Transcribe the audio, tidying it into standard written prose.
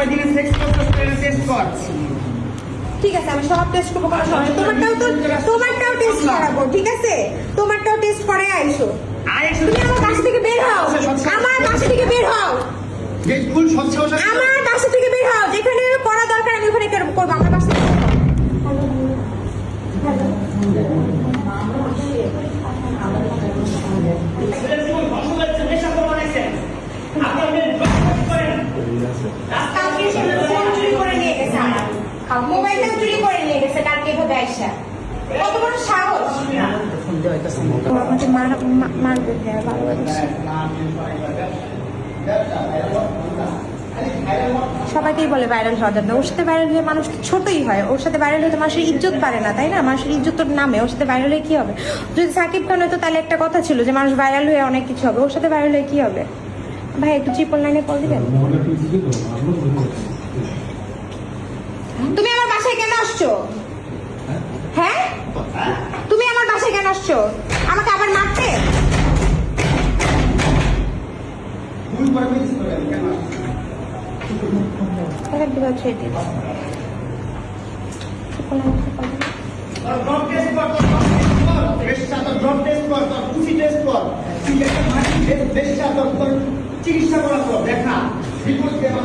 কয়দিনে সেক্স করতে টেস্ট কর। ঠিক আছে আমি সব টেস্ট করবো, কোনো সমস্যা তোমারটাও টেস্ট করাবো, ঠিক আছে? তোমারটাও টেস্ট করে আইসো। তুমি আমার বাসা থেকে বের হও, আমার বাসা থেকে বের হও, আমার বাসা থেকে বের হও। যেখানে করা দরকার আমি ওখানে করবো, আমার বাসা থেকে বের হও। মোবাইলটা চুরি করে নিয়ে গেছে কালকে এভাবে আইসা। কত বড় সাহস! আমাকে মারবে, সবাইকেই বলে ভাইরাল হওয়ার জন্য। ওর সাথে ভাইরাল হয়ে মানুষ ছোটই হয়, ওর সাথে ভাইরাল হয়ে মানুষের ইজ্জত পারে না, তাই না? মানুষের ইজ্জত তোর নামে, ওর সাথে ভাইরাল হয়ে কি হবে? যদি সাকিব খান হতো তাহলে একটা কথা ছিল যে মানুষ ভাইরাল হয়ে অনেক কিছু হবে, ওর সাথে ভাইরাল হয়ে কি হবে? ভাই একটু 999 কল দিবেন। তুমি আমার বাসায় কেন আসছো? হ্যাঁ, তুমি আমার বাসায় কেন আসছো? আমাকে আবার মারতে? চিকিৎসা করা তো দেখা রিপোর্ট দেওয়া